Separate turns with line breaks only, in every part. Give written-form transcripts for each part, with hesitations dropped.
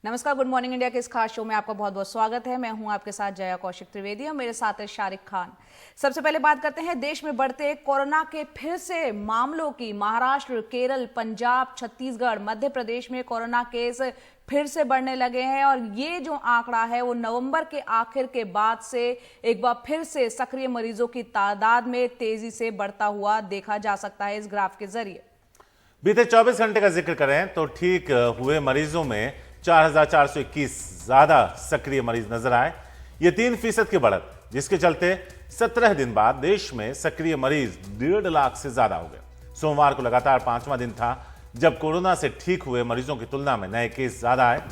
नमस्कार, good morning India के इस खास शो में आपका बहुत बहुत स्वागत है। मैं हूं आपके साथ जया कौशिक त्रिवेदी और मेरे साथ है शारिक खान। सबसे पहले बात करते हैं देश में बढ़ते कोरोना के फिर से मामलों की। महाराष्ट्र, केरल, पंजाब, छत्तीसगढ़, मध्य प्रदेश में कोरोना केस फिर से बढ़ने लगे हैं और ये जो आंकड़ा है वो नवंबर के आखिर के बाद से एक बार फिर से सक्रिय मरीजों की तादाद में तेजी से बढ़ता हुआ देखा जा सकता है इस ग्राफ के जरिए।
बीते 24 घंटे का जिक्र करें तो ठीक हुए मरीजों में 4,421 ज्यादा सक्रिय मरीज नजर आए। ये 3% की बढ़त, जिसके चलते 17 दिन बाद देश में सक्रिय मरीज 1.5 लाख से ज्यादा हो गए। सोमवार को लगातार 5वां दिन था जब कोरोना से ठीक हुए मरीजों की तुलना में नए केस ज्यादा आए।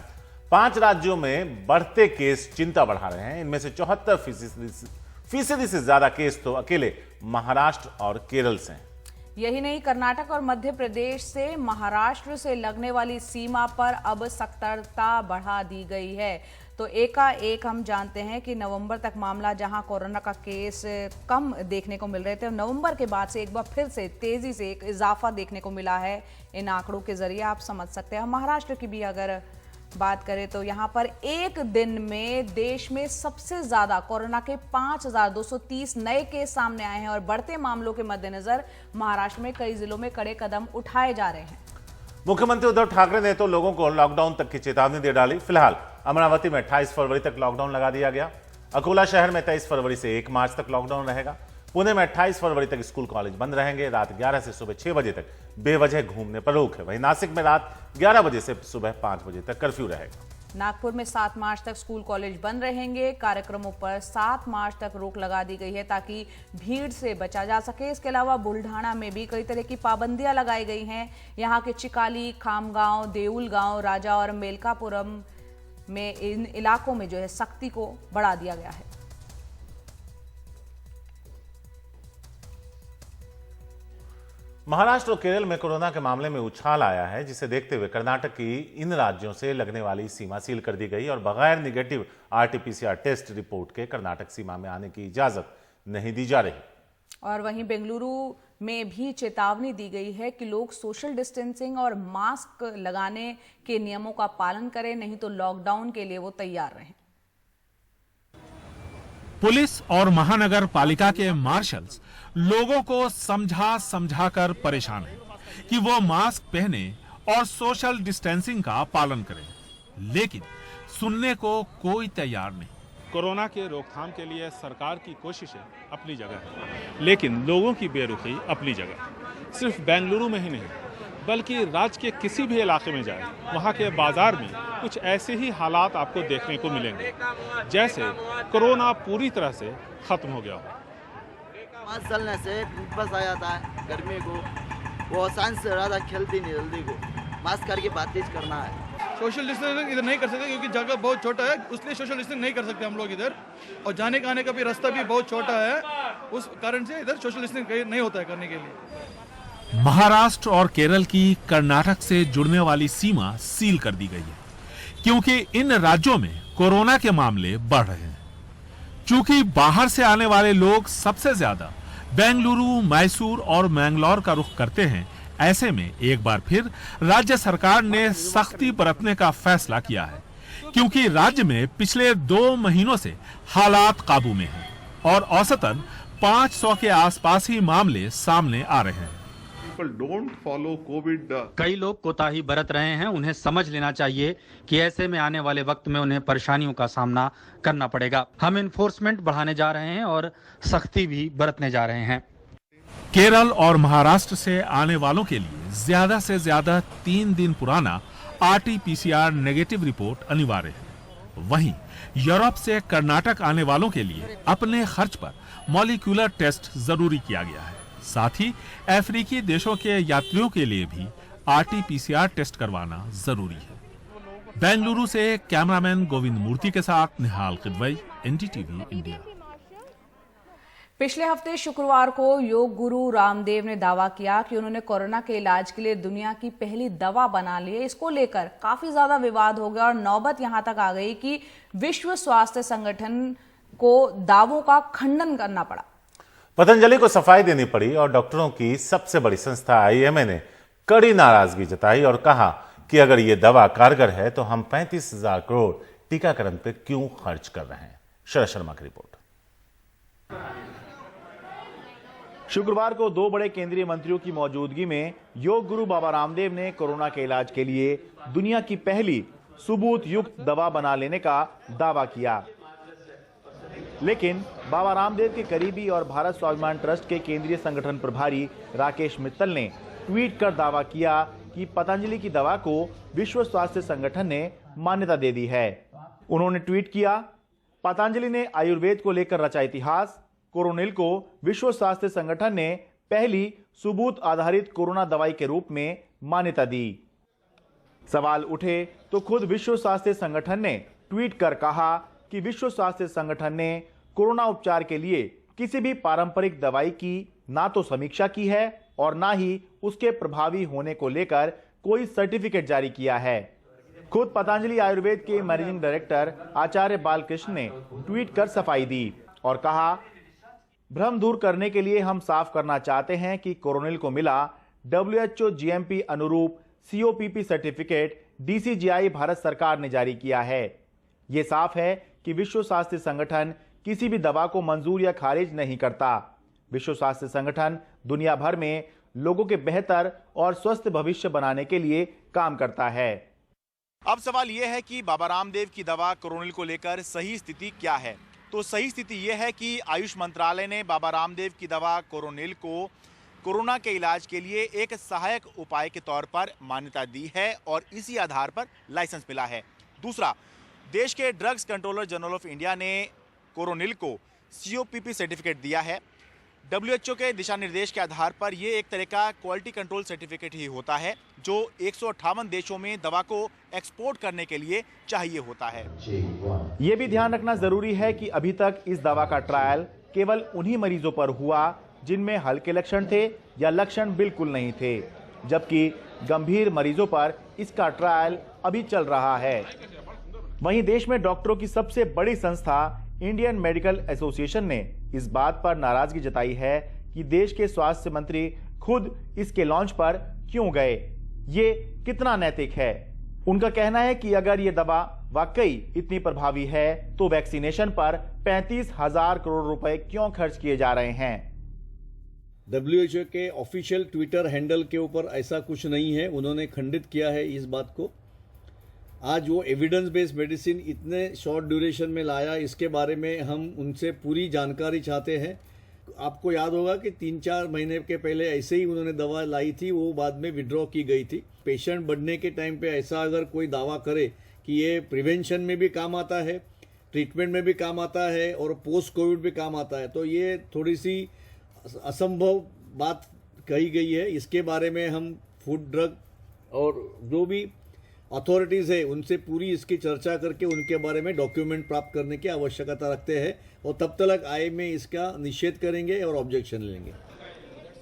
5 राज्यों में बढ़ते केस चिंता बढ़ा रहे हैं। इनमें से 74% से ज्यादा केस तो अकेले महाराष्ट्र और केरल से हैं।
यही नहीं, कर्नाटक और मध्य प्रदेश से महाराष्ट्र से लगने वाली सीमा पर अब सतर्कता बढ़ा दी गई है। तो एकाएक हम जानते हैं कि नवंबर तक मामला जहां कोरोना का केस कम देखने को मिल रहे थे, नवंबर के बाद से एक बार फिर से तेजी से एक इजाफा देखने को मिला है। इन आंकड़ों के जरिए आप समझ सकते हैं। महाराष्ट्र की भी अगर बात करें तो यहां पर एक दिन में देश में सबसे ज्यादा कोरोना के 5,230 नए केस सामने आए हैं और बढ़ते मामलों के मद्देनजर महाराष्ट्र में कई जिलों में कड़े कदम उठाए जा रहे हैं।
मुख्यमंत्री उद्धव ठाकरे ने तो लोगों को लॉकडाउन तक की चेतावनी दे डाली। फिलहाल अमरावती में 28 फरवरी तक लॉकडाउन लगा दिया गया। अकोला शहर में 23 फरवरी से 1 मार्च तक लॉकडाउन रहेगा। पुणे में 28 फरवरी तक स्कूल कॉलेज बंद रहेंगे। रात 11 से सुबह 6 बजे तक बेवजह घूमने पर रोक है। वहीं नासिक में रात 11 बजे से सुबह 5 बजे तक कर्फ्यू रहेगा।
नागपुर में 7 मार्च तक स्कूल कॉलेज बंद रहेंगे। कार्यक्रमों पर 7 मार्च तक रोक लगा दी गई है ताकि भीड़ से बचा जा सके। इसके अलावा बुल्ढाना में भी कई तरह की पाबंदियां लगाई गई हैं। यहाँ के चिकाली, खामगांव, देउल गांव, राजा और मेलकापुरम में इन इलाकों में जो है सख्ती को बढ़ा दिया गया है।
महाराष्ट्र और केरल में कोरोना के मामले में उछाल आया है, जिसे देखते हुए कर्नाटक की इन राज्यों से लगने वाली सीमा सील कर दी गई और बगैर निगेटिव आरटीपीसीआर टेस्ट रिपोर्ट के कर्नाटक सीमा में आने की इजाजत नहीं दी जा रही।
और वहीं बेंगलुरु में भी चेतावनी दी गई है कि लोग सोशल डिस्टेंसिंग और मास्क लगाने के नियमों का पालन करें, नहीं तो लॉकडाउन के लिए वो तैयार रहें।
पुलिस और महानगर पालिका के मार्शल्स लोगों को समझा कर परेशान हैं कि वो मास्क पहने और सोशल डिस्टेंसिंग का पालन करें, लेकिन सुनने को कोई तैयार नहीं।
कोरोना के रोकथाम के लिए सरकार की कोशिशें अपनी जगह है, लेकिन लोगों की बेरुखी अपनी जगह। सिर्फ बेंगलुरु में ही नहीं, बल्कि राज्य के किसी भी इलाके में जाए, वहाँ के बाजार में कुछ ऐसे ही हालात आपको देखने को मिलेंगे जैसे कोरोना पूरी तरह से खत्म हो गया हो।
मास्क चलने से बस आ जाता है गर्मी को, वो सांस से ज़्यादा खेलती नहीं, जल्दी को मास्क करके बातचीत करना है।
सोशल डिस्टेंसिंग इधर नहीं कर सकते क्योंकि जगह बहुत छोटा है, इसलिए सोशल डिस्टेंसिंग नहीं कर सकते हम लोग इधर, और जाने का आने का भी रास्ता भी बहुत छोटा है, उस कारण से इधर सोशल डिस्टेंसिंग नहीं होता है करने के लिए।
महाराष्ट्र और केरल की कर्नाटक से जुड़ने वाली सीमा सील कर दी गई है क्योंकि इन राज्यों में कोरोना के मामले बढ़ रहे हैं। चूंकि बाहर से आने वाले लोग सबसे ज्यादा बेंगलुरु, मैसूर और मैंगलोर का रुख करते हैं, ऐसे में एक बार फिर राज्य सरकार ने सख्ती बरतने का फैसला किया है क्योंकि राज्य में पिछले 2 महीनों से हालात काबू में हैं और औसतन 500 के आसपास ही मामले सामने आ रहे हैं।
कई लोग कोताही बरत रहे हैं, उन्हें समझ लेना चाहिए कि ऐसे में आने वाले वक्त में उन्हें परेशानियों का सामना करना पड़ेगा। हम इन्फोर्समेंट बढ़ाने जा रहे हैं और सख्ती भी बरतने जा रहे हैं।
केरल और महाराष्ट्र से आने वालों के लिए ज्यादा से ज्यादा 3 दिन पुराना आरटीपीसीआर नेगेटिव रिपोर्ट अनिवार्य है। वहीं यूरोप से कर्नाटक आने वालों के लिए अपने खर्च पर मॉलिक्यूलर टेस्ट जरूरी किया गया है। साथ ही अफ्रीकी देशों के यात्रियों के लिए भी आरटीपीसीआर टेस्ट करवाना जरूरी है। बेंगलुरु से कैमरामैन गोविंद मूर्ति के साथ निहाल किदवई, एनडीटीवी इंडिया।
पिछले हफ्ते शुक्रवार को योग गुरु रामदेव ने दावा किया कि उन्होंने कोरोना के इलाज के लिए दुनिया की पहली दवा बना ली है। इसको लेकर काफी ज्यादा विवाद हो गया और नौबत यहां तक आ गई कि विश्व स्वास्थ्य संगठन को दावों का खंडन करना पड़ा।
पतंजलि को सफाई देनी पड़ी और डॉक्टरों की सबसे बड़ी संस्था आईएमए ने कड़ी नाराजगी जताई और कहा कि अगर ये दवा कारगर है तो हम 35,000 करोड़ टीकाकरण पर क्यों खर्च कर रहे हैं। शरद शर्मा की रिपोर्ट।
शुक्रवार को दो बड़े केंद्रीय मंत्रियों की मौजूदगी में योग गुरु बाबा रामदेव ने कोरोना के इलाज के लिए दुनिया की पहली सबूत युक्त दवा बना लेने का दावा किया। लेकिन बाबा रामदेव के करीबी और भारत स्वाभिमान ट्रस्ट के केंद्रीय संगठन प्रभारी राकेश मित्तल ने ट्वीट कर दावा किया कि पतंजलि की दवा को विश्व स्वास्थ्य संगठन ने मान्यता दे दी है। उन्होंने ट्वीट किया, पतंजलि ने आयुर्वेद को लेकर रचा इतिहास। कोरोनिल को विश्व स्वास्थ्य संगठन ने पहली सबूत आधारित कोरोना दवाई के रूप में मान्यता दी। सवाल उठे तो खुद विश्व स्वास्थ्य संगठन ने ट्वीट कर कहा कि विश्व स्वास्थ्य संगठन ने कोरोना उपचार के लिए किसी भी पारंपरिक दवाई की ना तो समीक्षा की है और ना ही उसके प्रभावी होने को लेकर कोई सर्टिफिकेट जारी किया है। खुद पतंजलि आयुर्वेद के मैनेजिंग डायरेक्टर आचार्य बालकृष्ण ने ट्वीट कर सफाई दी और कहा, भ्रम दूर करने के लिए हम साफ करना चाहते हैं कि कोरोनिल को मिला WHO GMP अनुरूप COPP सर्टिफिकेट DCGI भारत सरकार ने जारी किया है। ये साफ है कि विश्व स्वास्थ्य संगठन किसी भी दवा को मंजूर या खारिज नहीं करता। विश्व स्वास्थ्य संगठन दुनिया भर में लोगों के बेहतर और स्वस्थ भविष्य बनाने के लिए काम करता है। अब सवाल यह है कि बाबा रामदेव की दवा कोरोनिल को लेकर सही स्थिति क्या है। तो सही स्थिति यह है कि आयुष मंत्रालय ने बाबा रामदेव की दवा कोरोनिल को कोरोना के इलाज के लिए एक सहायक उपाय के तौर पर मान्यता दी है और इसी आधार पर लाइसेंस मिला है। दूसरा, देश के drugs controller general of India ने कोरोनिल को COPP सर्टिफिकेट दिया है। WHO के दिशा निर्देश के आधार पर यह एक तरह का क्वालिटी कंट्रोल सर्टिफिकेट ही होता है जो 158 देशों में दवा को एक्सपोर्ट करने के लिए चाहिए होता है। ये भी ध्यान रखना जरूरी है कि अभी तक इस दवा का ट्रायल केवल उन्हीं मरीजों पर हुआ जिनमें हल्के लक्षण थे या लक्षण बिल्कुल नहीं थे, जबकि गंभीर मरीजों पर इसका ट्रायल अभी चल रहा है। वहीं देश में डॉक्टरों की सबसे बड़ी संस्था इंडियन मेडिकल एसोसिएशन ने इस बात पर नाराजगी जताई है कि देश के स्वास्थ्य मंत्री खुद इसके लॉन्च पर क्यों गए, ये कितना नैतिक है। उनका कहना है कि अगर ये दवा वाकई इतनी प्रभावी है तो वैक्सीनेशन पर 35,000 करोड़ रुपए क्यों खर्च किए जा रहे हैं।
WHO के ऑफिशियल ट्विटर हैंडल के ऊपर ऐसा कुछ नहीं है, उन्होंने खंडित किया है इस बात को। आज वो एविडेंस बेस्ड मेडिसिन इतने शॉर्ट ड्यूरेशन में लाया, इसके बारे में हम उनसे पूरी जानकारी चाहते हैं। आपको याद होगा कि 3-4 महीने के पहले ऐसे ही उन्होंने दवा लाई थी, वो बाद में विड्रॉ की गई थी। पेशेंट बढ़ने के टाइम पे ऐसा अगर कोई दावा करे कि ये प्रिवेंशन में भी काम आता है, ट्रीटमेंट में भी काम आता है और पोस्ट कोविड भी काम आता है, तो ये थोड़ी सी असंभव बात कही गई है। इसके बारे में हम फूड ड्रग और जो भी अथॉरिटीज़ है उनसे पूरी इसकी चर्चा करके उनके बारे में डॉक्यूमेंट प्राप्त करने की आवश्यकता रखते हैं और तब तक आय में इसका निषेध करेंगे और ऑब्जेक्शन लेंगे।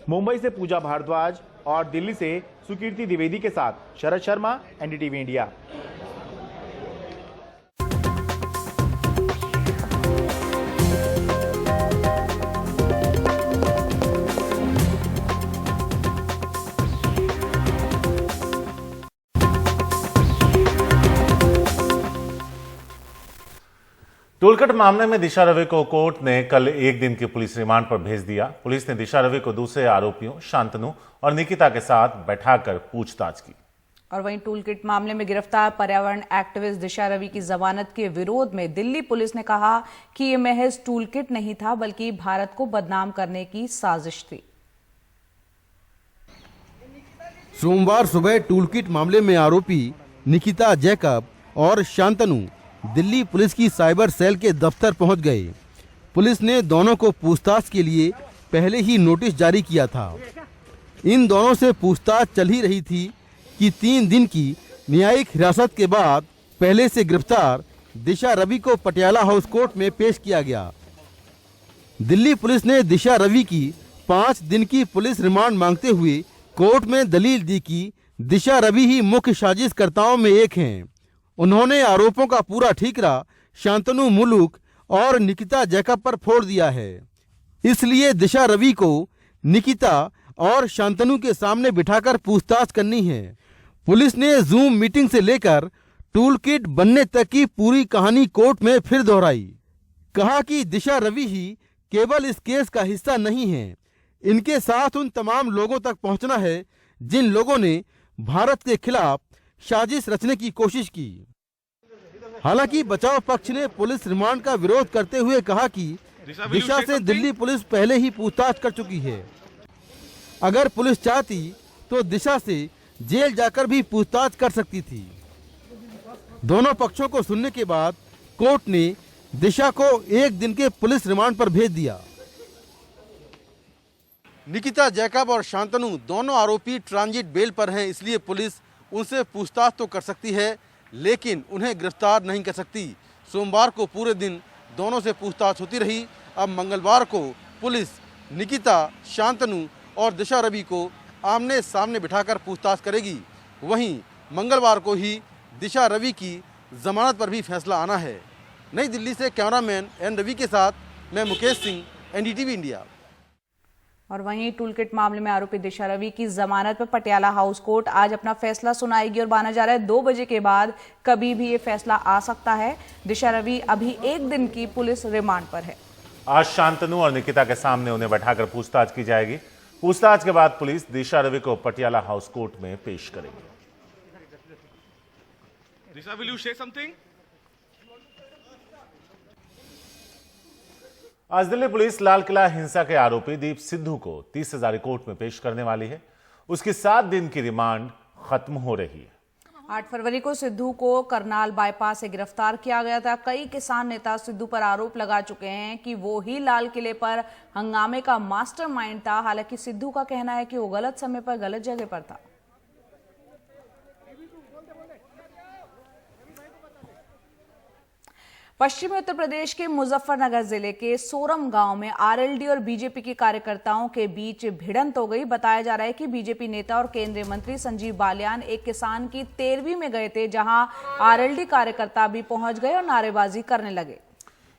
मुंबई से पूजा भारद्वाज और दिल्ली से सुकीर्ति द्विवेदी के साथ शरद शर्मा, NDTV इंडिया।
टोलकट मामले में दिशा रवि को कोर्ट ने कल एक दिन की पुलिस रिमांड पर भेज दिया। पुलिस ने दिशा रवि को दूसरे आरोपियों शांतनु और निकिता के साथ बैठाकर पूछताछ की।
और वहीं टूलकिट मामले में गिरफ्तार पर्यावरण एक्टिविस्ट दिशा रवि की जमानत के विरोध में दिल्ली पुलिस ने कहा कि ये महज टूलकिट नहीं था बल्कि भारत को बदनाम करने की साजिश थी।
सोमवार सुबह टूलकिट मामले में आरोपी निकिता जैकब और शांतनु दिल्ली पुलिस की साइबर सेल के दफ्तर पहुंच गए। पुलिस ने दोनों को पूछताछ के लिए पहले ही नोटिस जारी किया था। इन दोनों से पूछताछ चल ही रही थी कि 3 दिन की न्यायिक हिरासत के बाद पहले से गिरफ्तार दिशा रवि को पटियाला हाउस कोर्ट में पेश किया गया। दिल्ली पुलिस ने दिशा रवि की 5 दिन की पुलिस रिमांड मांगते हुए कोर्ट में दलील दी कि दिशा रवि ही मुख्य साजिशकर्ताओं में एक हैं। उन्होंने आरोपों का पूरा ठीकरा शांतनु मुलुक और निकिता जैकब पर फोड़ दिया है। इसलिए दिशा रवि को निकिता और शांतनु के सामने बिठाकर पूछताछ करनी है। पुलिस ने जूम मीटिंग से लेकर टूल किट बनने तक की पूरी कहानी कोर्ट में फिर दोहराई। कहा कि दिशा रवि ही केवल इस केस का हिस्सा नहीं है, इनके साथ उन तमाम लोगों तक पहुंचना है जिन लोगों ने भारत के खिलाफ साजिश रचने की कोशिश की। हालांकि बचाव पक्ष ने पुलिस रिमांड का विरोध करते हुए कहा कि दिशा से दिल्ली पुलिस पहले ही पूछताछ कर चुकी है। अगर पुलिस चाहती तो दिशा से जेल जाकर भी पूछताछ कर सकती थी। दोनों पक्षों को सुनने के बाद कोर्ट ने दिशा को 1 दिन के पुलिस रिमांड पर भेज दिया। निकिता जैकब और शांतनु दोनों आरोपी ट्रांजिट बेल पर हैं, इसलिए पुलिस उनसे पूछताछ तो कर सकती है लेकिन उन्हें गिरफ्तार नहीं कर सकती। सोमवार को पूरे दिन दोनों से पूछताछ होती रही। अब मंगलवार को पुलिस निकिता, शांतनु और दिशा रवि को आमने सामने बिठाकर पूछताछ करेगी। वहीं मंगलवार को ही दिशा रवि की जमानत पर भी फैसला आना है। नई दिल्ली से कैमरामैन एन रवि के साथ मैं मुकेश सिंह, एनडीटीवी इंडिया।
और वहीं टूलकिट मामले में आरोपी दिशा रवि की जमानत पर पटियाला हाउस कोर्ट आज अपना फैसला सुनाएगी और माना जा रहा है 2 बजे के बाद कभी भी ये फैसला आ सकता है। दिशा रवि अभी 1 दिन की पुलिस रिमांड पर है।
आज शांतनु और निकिता के सामने उन्हें बैठाकर पूछताछ की जाएगी। पूछताछ के बाद पुलिस दिशा रवि को पटियाला हाउस कोर्ट में पेश करेगी।
Disha, will you say something?
आज दिल्ली पुलिस लाल किला हिंसा के आरोपी दीप सिद्धू को 30 हजारी कोर्ट में पेश करने वाली है। उसकी 7 दिन की रिमांड खत्म हो रही है।
8 फरवरी को सिद्धू को करनाल बाईपास से गिरफ्तार किया गया था। कई किसान नेता सिद्धू पर आरोप लगा चुके हैं कि वो ही लाल किले पर हंगामे का मास्टरमाइंड था। हालांकि सिद्धू का कहना है कि वो गलत समय पर गलत जगह पर था। पश्चिमी उत्तर प्रदेश के मुजफ्फरनगर जिले के सोरम गांव में आरएलडी और बीजेपी के कार्यकर्ताओं के बीच भिड़ंत हो गई। बताया जा रहा है कि बीजेपी नेता और केंद्रीय मंत्री संजीव बालियान एक किसान की 13वीं में गए थे, जहां आरएलडी कार्यकर्ता भी पहुंच गए और नारेबाजी करने लगे।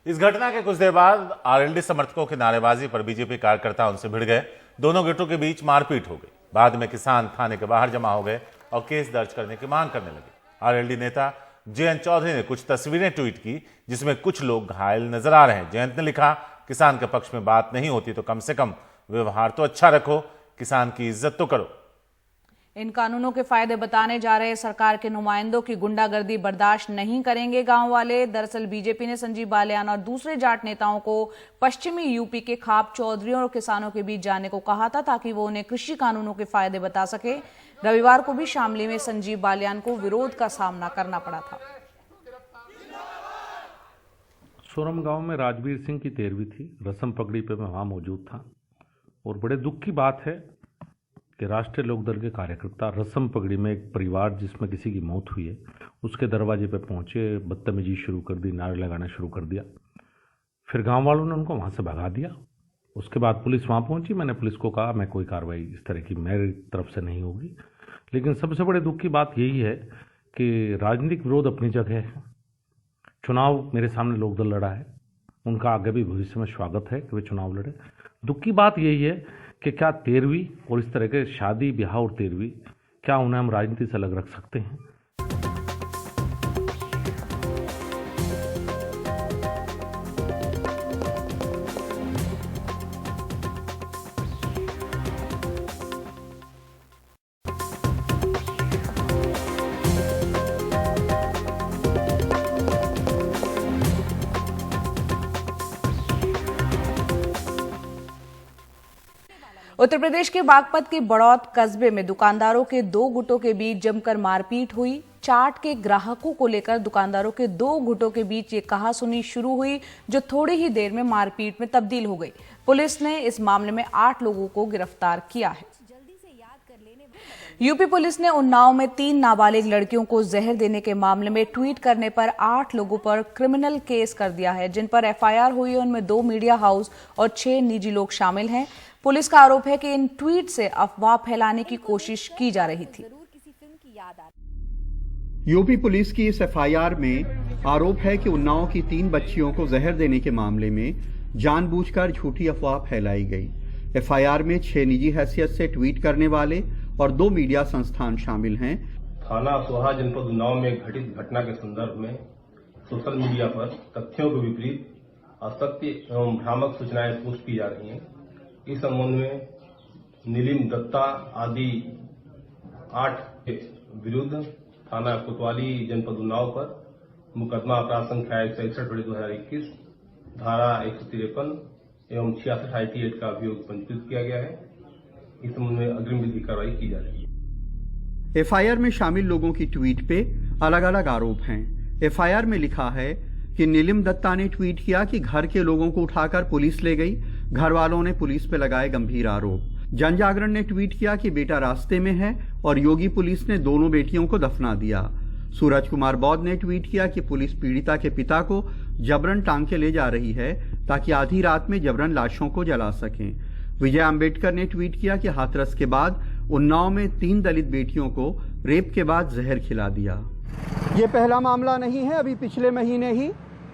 इस घटना के कुछ देर बाद आरएलडी समर्थकों की नारेबाजी पर बीजेपी कार्यकर्ता उनसे भिड़ गए। दोनों गुटों के बीच मारपीट हो गई। बाद में किसान थाने के बाहर जमा हो गए और केस दर्ज करने की मांग करने लगे। आरएलडी नेता जयंत चौधरी ने कुछ तस्वीरें ट्वीट की जिसमें कुछ लोग घायल नजर आ रहे हैं। जयंत ने लिखा, किसान के पक्ष में बात नहीं होती तो कम से कम व्यवहार तो अच्छा रखो, किसान की इज्जत तो करो।
इन कानूनों के फायदे बताने जा रहे सरकार के नुमाइंदों की गुंडागर्दी बर्दाश्त नहीं करेंगे गांव वाले। दरअसल बीजेपी ने संजीव बालियान और दूसरे जाट नेताओं को पश्चिमी यूपी के खाप चौधरियों और किसानों के बीच जाने को कहा था ताकि वो उन्हें कृषि कानूनों के फायदे बता सके। रविवार को भी शामली में संजीव बालियान को विरोध का सामना करना पड़ा था।
सोरम गांव में राजवीर सिंह की 13वीं थी। रस्म पगड़ी पे मैं वहाँ मौजूद था और बड़े दुख की बात है कि राष्ट्रीय लोकदल के कार्यकर्ता रस्म पगड़ी में एक परिवार जिसमें किसी की मौत हुई है उसके दरवाजे पे पहुंचे, बदतमीजी शुरू कर दी, नारे लगाना शुरू कर दिया। फिर गांव वालों ने उनको वहाँ से भगा दिया। उसके बाद पुलिस वहाँ पहुंची। मैंने पुलिस को कहा मैं कोई कार्रवाई इस तरह की मेरी तरफ से नहीं होगी। लेकिन सबसे बड़े दुख की बात यही है कि राजनीतिक विरोध अपनी जगह है। चुनाव मेरे सामने लोकदल लड़ा है, उनका आगे भी भविष्य में स्वागत है कि वे चुनाव लड़े। दुख की बात यही है कि क्या 13वीं और इस तरह के शादी ब्याह और 13वीं, क्या उन्हें हम राजनीति से अलग रख सकते हैं?
उत्तर प्रदेश के बागपत के बड़ौत कस्बे में दुकानदारों के 2 गुटों के बीच जमकर मारपीट हुई। चाट के ग्राहकों को लेकर दुकानदारों के 2 गुटों के बीच ये कहासुनी शुरू हुई जो थोड़ी ही देर में मारपीट में तब्दील हो गई। पुलिस ने इस मामले में 8 लोगों को गिरफ्तार किया है। यूपी पुलिस ने उन्नाव में 3 नाबालिग लड़कियों को जहर देने के मामले में ट्वीट करने पर 8 लोगों पर क्रिमिनल केस कर दिया है। जिन पर एफआईआर हुई है उनमें 2 मीडिया हाउस और 6 निजी लोग शामिल हैं। पुलिस का आरोप है कि इन ट्वीट से अफवाह फैलाने की कोशिश की जा रही थी।
यूपी पुलिस की इस एफआईआर में आरोप है कि उन्नाव की 3 बच्चियों को जहर देने के मामले में जानबूझकर झूठी अफवाह फैलाई गई। एफआईआर में 6 निजी हैसियत से ट्वीट करने वाले और 2 मीडिया संस्थान शामिल हैं।
थाना सोहा जनपद उन्नाव में घटित घटना के संदर्भ में सोशल मीडिया पर तथ्यों के विपरीत असत्य एवं भ्रामक सूचनाएं पोस्ट की जा रही हैं। इस संबंध में नीलिम दत्ता आदि 8 के विरुद्ध थाना कोतवाली जनपद उन्नाव पर मुकदमा अपराध संख्या 161/2021 धारा 153 एवं 66 IT एक्ट का अभियोग पंजीकृत किया गया है। इस संबंध में अग्रिम विधि कार्रवाई की जा रही है।
एफआईआर में शामिल लोगों की ट्वीट पे अलग अलग आरोप हैं। एफआईआर में लिखा है कि नीलिम दत्ता ने ट्वीट किया कि घर के लोगों को उठाकर पुलिस ले गई। घर वालों ने पुलिस पे लगाए गंभीर आरोप। जनजागरण ने ट्वीट किया कि बेटा रास्ते में है और योगी पुलिस ने दोनों बेटियों को दफना दिया। सूरज कुमार बौद्ध ने ट्वीट किया कि पुलिस पीड़िता के पिता को जबरन टांग के ले जा रही है ताकि आधी रात में जबरन लाशों को जला सकें। विजय अम्बेडकर ने ट्वीट किया कि हाथरस के बाद उन्नाव में 3 दलित बेटियों को रेप के बाद जहर खिला दिया।
ये पहला मामला नहीं है। अभी पिछले महीने ही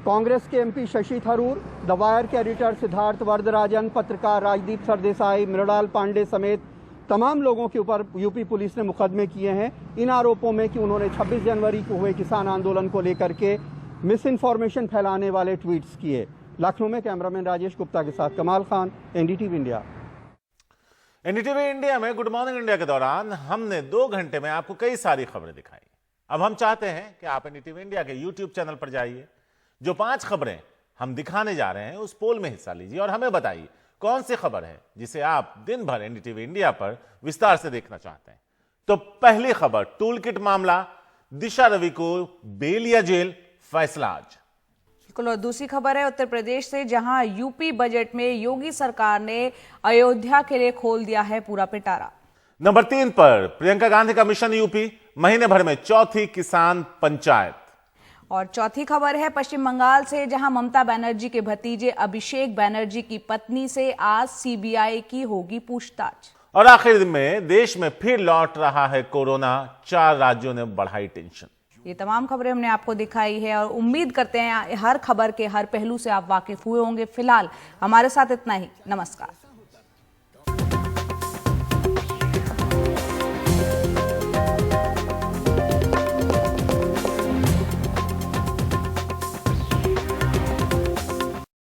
कांग्रेस के MP Shashi Tharoor, the wire के एडिटर सिद्धार्थ वरदराजन, पत्रकार राजदीप सरदेसाई, मृणाल पांडे समेत तमाम लोगों के ऊपर यूपी पुलिस ने मुकदमे किए हैं इन आरोपों में कि उन्होंने 26 जनवरी को हुए किसान आंदोलन को लेकर के मिस इन्फॉर्मेशन फैलाने वाले ट्वीट्स किए। लखनऊ में कैमरामैन राजेश गुप्ता के साथ कमाल Khan, NDTV India.
NDTV India में गुड मॉर्निंग इंडिया के दौरान हमने 2 घंटे में आपको कई सारी खबरें दिखाई। अब हम चाहते हैं कि आप NDTV इंडिया के YouTube चैनल पर जाइए। जो 5 खबरें हम दिखाने जा रहे हैं उस पोल में हिस्सा लीजिए और हमें बताइए कौन सी खबर है जिसे आप दिन भर NDTV इंडिया पर विस्तार से देखना चाहते हैं। तो पहली खबर, टूल किट मामला, दिशा रवि को बेल या जेल, फैसला आज।
और दूसरी खबर है उत्तर प्रदेश से, जहां यूपी बजट में योगी सरकार ने अयोध्या के लिए खोल दिया है पूरा पिटारा।
नंबर 3 पर प्रियंका गांधी का मिशन यूपी, महीने भर में 4थी किसान पंचायत।
और चौथी खबर है पश्चिम बंगाल से, जहां ममता बनर्जी के भतीजे अभिषेक बनर्जी की पत्नी से आज CBI की होगी पूछताछ।
और आखिर में देश में फिर लौट रहा है कोरोना, 4 राज्यों ने बढ़ाई टेंशन।
ये तमाम खबरें हमने आपको दिखाई है और उम्मीद करते हैं हर खबर के हर पहलू से आप वाकिफ हुए होंगे। फिलहाल हमारे साथ इतना ही। नमस्कार।